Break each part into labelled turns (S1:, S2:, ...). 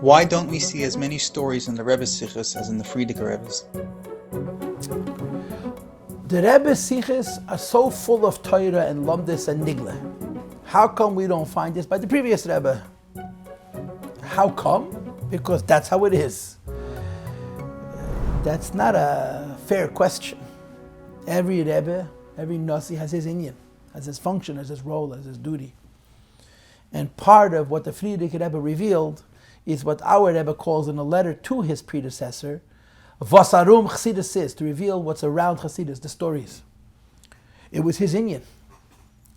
S1: Why don't we see as many stories in the Rebbes Sichos as in the Frierdiker Rebbe's?
S2: The Rebbes Sichos are so full of Torah and Lomdus and Nigla. How come we don't find this by the previous Rebbe? How come? Because that's how it is. That's not a fair question. Every Rebbe, every Yossi has his inyan, has his function, has his role, has his duty. And part of what the Frierdiker Rebbe revealed is what our Rebbe calls in a letter to his predecessor, Vasarum Chassidus is, to reveal what's around Chassidus, the stories. It was his inyan.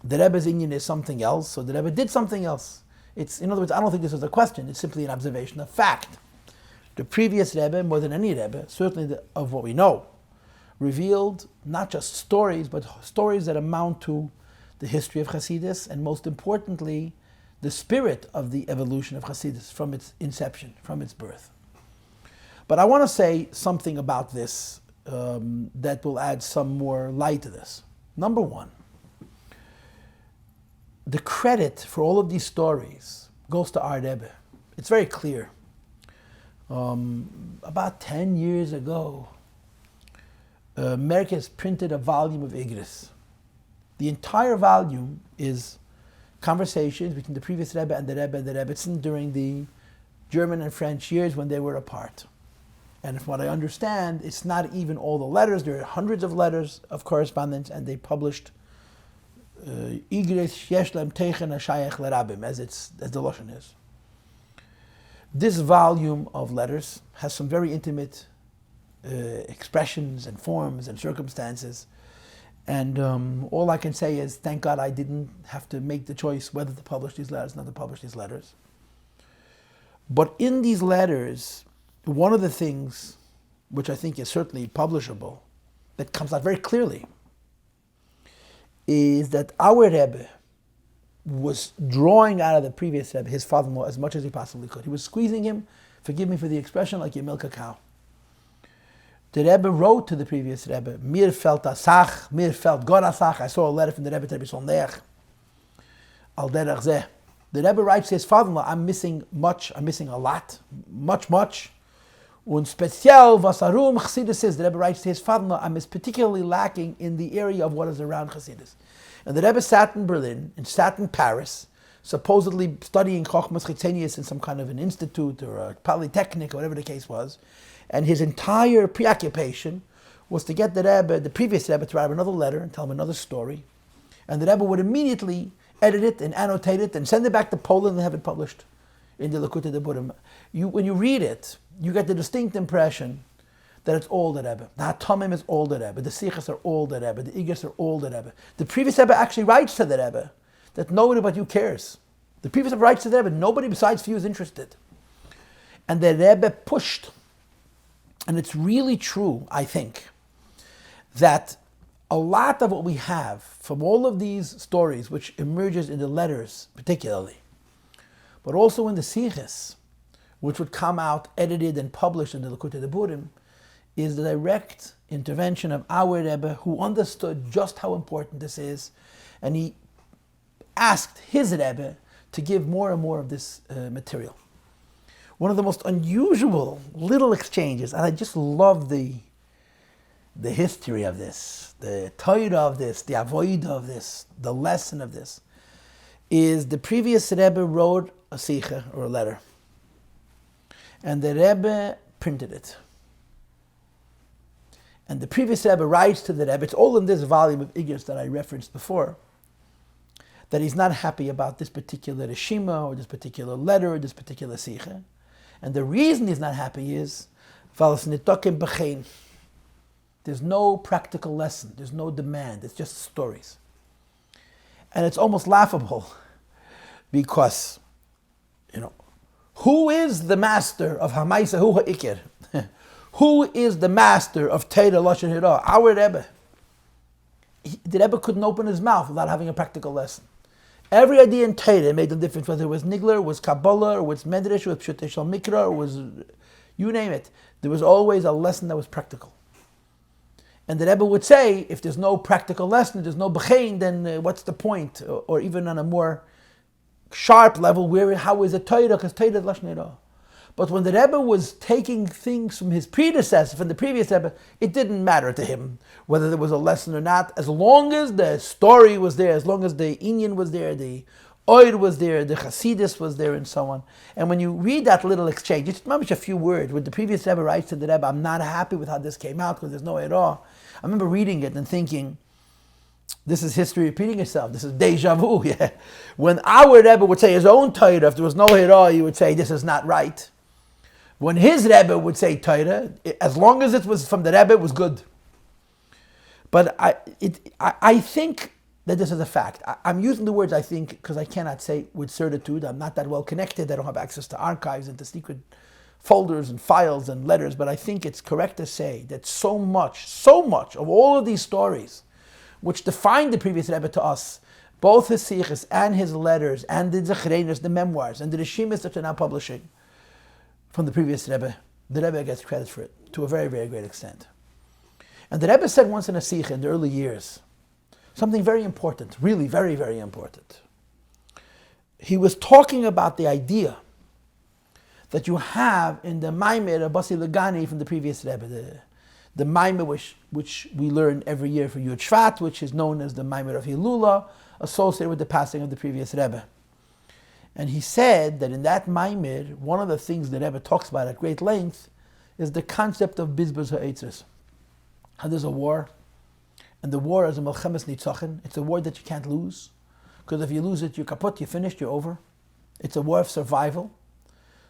S2: The Rebbe's inyan is something else, so the Rebbe did something else. In other words, I don't think this is a question, it's simply an observation of fact. The previous Rebbe, more than any Rebbe, certainly of what we know, revealed not just stories, but stories that amount to the history of Chassidus, and most importantly, the spirit of the evolution of Chassidus from its inception, from its birth. But I want to say something about this that will add some more light to this. Number one, the credit for all of these stories goes to our Rebbe. It's very clear. About 10 years ago, Merkez printed a volume of Igris. The entire volume is conversations between the previous Rebbe and the Rebbetzin during the German and French years when they were apart. And from what I understand, it's not even all the letters. There are hundreds of letters of correspondence, and they published Igris Yeshlem Teichen Hashayach LeRabbim, as the Lashon is. This volume of letters has some very intimate expressions and forms and circumstances. And all I can say is, thank God I didn't have to make the choice whether to publish these letters or not to publish these letters. But in these letters, one of the things which I think is certainly publishable, that comes out very clearly, is that our Rebbe was drawing out of the previous Rebbe, his father-in-law, as much as he possibly could. He was squeezing him, forgive me for the expression, like you milk a cow. The Rebbe wrote to the previous Rebbe, Mir felt asach, mir felt god asach. I saw a letter from the Rebbe to Rabbi Solneach, al derech zeh. The Rebbe writes to his father-in-law, I'm missing much, I'm missing a lot, much. Und speziell vasarum Chassidus is, the Rebbe writes to his father-in-law, I'm particularly lacking in the area of what is around Chassidus. And the Rebbe sat in Berlin, and sat in Paris, supposedly studying Chochmas Chitzenius in some kind of an institute or a polytechnic or whatever the case was. And his entire preoccupation was to get the Rebbe, the previous Rebbe, to write another letter and tell him another story. And the Rebbe would immediately edit it and annotate it and send it back to Poland and have it published in the Likutei Deburim. When you read it, you get the distinct impression that it's all the Rebbe. The Hatamim is all the Rebbe. The Sichos are all the Rebbe. The Igros are all the Rebbe. The previous Rebbe actually writes to the Rebbe that nobody but you cares. The previous Rebbe writes to the Rebbe, nobody besides you is interested. And the Rebbe pushed. And it's really true, I think, that a lot of what we have from all of these stories, which emerges in the letters particularly, but also in the Sichos, which would come out edited and published in the Likutei Deburim, is the direct intervention of our Rebbe, who understood just how important this is, and he asked his Rebbe to give more and more of this material. One of the most unusual little exchanges, and I just love the history of this, the Torah of this, the avodah of this, the lesson of this, is the previous Rebbe wrote a sicha, or a letter, and the Rebbe printed it. And the previous Rebbe writes to the Rebbe, it's all in this volume of Igros that I referenced before, that he's not happy about this particular reshima, or this particular letter, or this particular sicha. And the reason he's not happy is, there's no practical lesson, there's no demand, it's just stories. And it's almost laughable, because, who is the master of Hamaisa Hu Ha'ikir? Who is the master of Teira Lashon Hira? Our Rebbe. The Rebbe couldn't open his mouth without having a practical lesson. Every idea in Teira made no difference whether it was Nigler, was Kabbalah, or was Medrash, or was Pshutei Shel Mikra, or was, you name it. There was always a lesson that was practical. And the Rebbe would say, if there's no practical lesson, there's no b'chein, then what's the point? Or even on a more sharp level, how is it Torah? Because Torah is Lashon Hira. But when the Rebbe was taking things from his predecessor, from the previous Rebbe, it didn't matter to him whether there was a lesson or not. As long as the story was there, as long as the Inyan was there, the Oid was there, the Chassidus was there, and so on. And when you read that little exchange, it's not much a few words. When the previous Rebbe writes to the Rebbe, I'm not happy with how this came out because there's no Eirah. I remember reading it and thinking, this is history repeating itself. This is deja vu. Yeah. When our Rebbe would say his own Torah, if there was no Eirah, he would say this is not right. When his Rebbe would say Torah, as long as it was from the Rebbe, it was good. But I think that this is a fact. I'm using the words I think because I cannot say with certitude. I'm not that well connected. I don't have access to archives and to secret folders and files and letters. But I think it's correct to say that so much of all of these stories, which define the previous Rebbe to us, both his Sichos and his letters and the Zechrenos, the memoirs, and the Rishimis that they're now publishing from the previous Rebbe, the Rebbe gets credit for it to a very, very great extent. And the Rebbe said once in a Sicha in the early years, something very important, really very, very important. He was talking about the idea that you have in the Maimer of Basi Lagani from the previous Rebbe, the Maimer which we learn every year for Yud Shvat, which is known as the Maimer of Hilula, associated with the passing of the previous Rebbe. And he said that in that Maimer, one of the things the Rebbe talks about at great length is the concept of Bizbuz HaEtzres. How there's a war, and the war is a Melchemes Nitzachon. It's a war that you can't lose, because if you lose it, you're kaput, you're finished, you're over. It's a war of survival.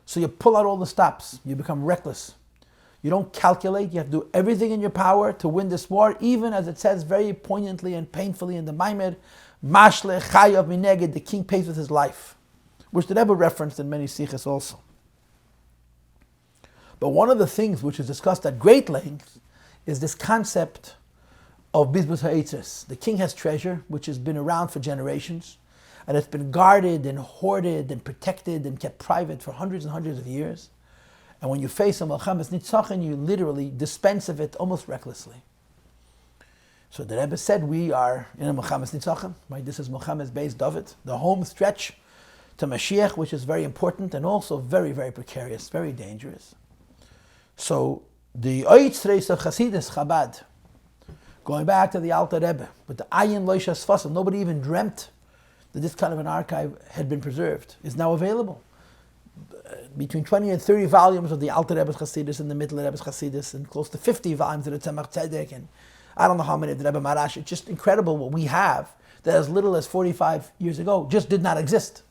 S2: So you pull out all the stops, you become reckless. You don't calculate, you have to do everything in your power to win this war, even as it says very poignantly and painfully in the Maimer, Mashle Chayav Mineged, the king pays with his life, which the Rebbe referenced in many Sichos also. But one of the things which is discussed at great length is this concept of Bizbuz HaEtzres. The king has treasure, which has been around for generations, and it's been guarded and hoarded and protected and kept private for hundreds and hundreds of years. And when you face a Melchemes Nitzachon, you literally dispense of it almost recklessly. So the Rebbe said we are in a Melchemes Nitzachon, right? This is Melchemes Beis David, the home stretch to Mashiach, which is very important and also very, very precarious, very dangerous. So the Oitzreis of Chassidus Chabad, going back to the Alter Rebbe, with the Ayin Loishas Fasim, nobody even dreamt that this kind of an archive had been preserved, is now available. Between 20 and 30 volumes of the Alter Rebbe's Chassidus and the Middle Rebbe's Chassidus, and close to 50 volumes of the Tzemach Tzedek, and I don't know how many of the Rebbe Marash. It's just incredible what we have that as little as 45 years ago just did not exist.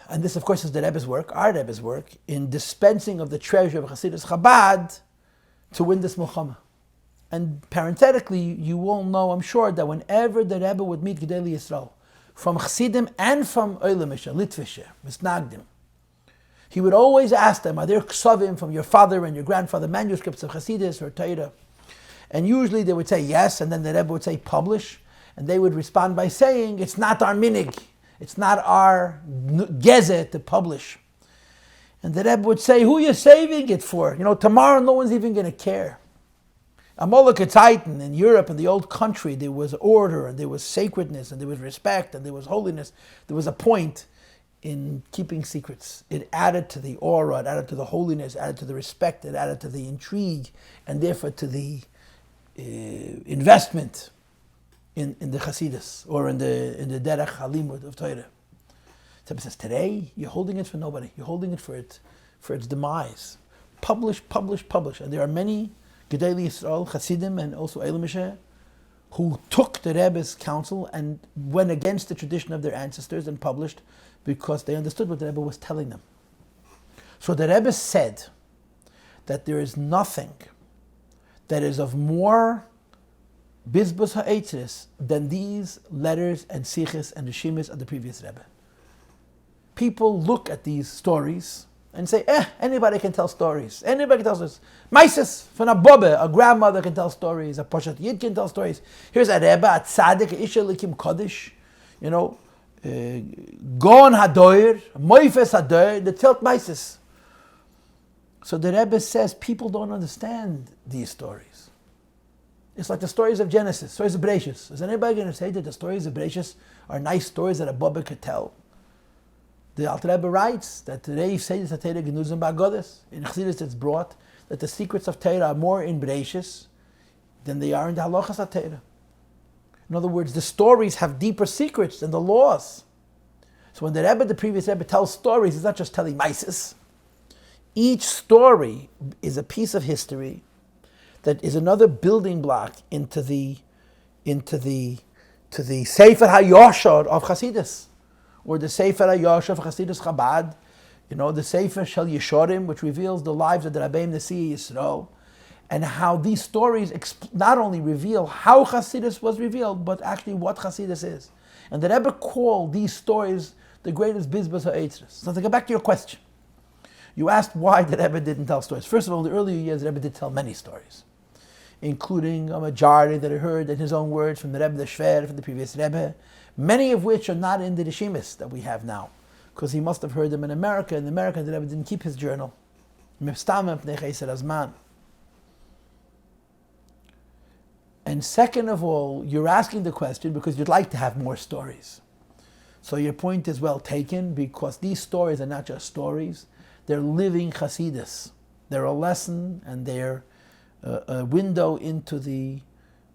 S2: And this, of course, is the Rebbe's work, our Rebbe's work, in dispensing of the treasure of Chassidus Chabad to win this Milchama. And parenthetically, you all know, I'm sure, that whenever the Rebbe would meet Gedolei Yisrael, from Chassidim and from Oilamisha, Litvisha, Misnagdim, he would always ask them, are there ksavim from your father and your grandfather, manuscripts of Chassidus or Torah? And usually they would say yes, and then the Rebbe would say publish, and they would respond by saying, it's not our minig, it's not our gezeh to publish. And the Rebbe would say, who are you saving it for? You know, tomorrow no one's even going to care. Amalekiteiten in Europe, in the old country, there was order, and there was sacredness, and there was respect, and there was holiness. There was a point in keeping secrets. It added to the aura, it added to the holiness, it added to the respect, it added to the intrigue, and therefore to the investment in the Chassidus, or in the Derech Halimud of Torah. So says, today, you're holding it for nobody. You're holding it for its demise. Publish. And there are many Gedolei Yisrael, Chassidim, and also Eila Misha, who took the Rebbe's counsel and went against the tradition of their ancestors and published because they understood what the Rebbe was telling them. So the Rebbe said that there is nothing that is of more Bizbuz HaEtzres than these letters and Sichos and Rishimis of the previous Rebbe. People look at these stories and say, anybody can tell stories. Anybody can tell stories. Maises, from a Bobbe, a grandmother can tell stories. A Poshat Yid can tell stories. Here's a Rebbe, a Tzaddik, a Isha Likim Kodesh, Gon Hadoir, Moifes Hadoir, the Tilt Maises. So the Rebbe says people don't understand these stories. It's like the stories of Genesis, stories of Bereshis. Is anybody going to say that the stories of Bereshis are nice stories that a Bobbe could tell? The Alter Rebbe writes that today Seidus HaTeira Genuzim Ba'agodas. In Chassidus it's brought that the secrets of Teira are more in Bereishis than they are in the Halachas HaTeira. In other words, the stories have deeper secrets than the laws. So when the previous Rebbe tells stories, he's not just telling maises. Each story is a piece of history that is another building block into the Sefer HaYoshar of Chassidus, or the Sefer HaYoshar of Chassidus Chabad, the Sefer Shel Yeshorim, which reveals the lives of the Rabbeim Nesi Yisrael, and how these stories not only reveal how Chassidus was revealed, but actually what Chassidus is. And the Rebbe called these stories the greatest bizbas ha'etzres. So to go back to your question, you asked why the Rebbe didn't tell stories. First of all, in the earlier years, the Rebbe did tell many stories, including a majority that I heard in his own words from the Rebbe the Shver, from the previous Rebbe, many of which are not in the Rishimis that we have now, because he must have heard them in America. In America, the Rebbe didn't keep his journal. And second of all, you're asking the question because you'd like to have more stories. So your point is well taken, because these stories are not just stories, they're living Chassidus. They're a lesson, and they're a window into the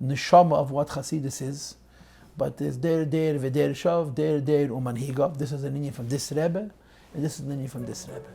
S2: neshama of what Chassidus is. But there's der v'der shov, der umanhigov. This is an inyan from this Rebbe, and this is an inyan from this Rebbe.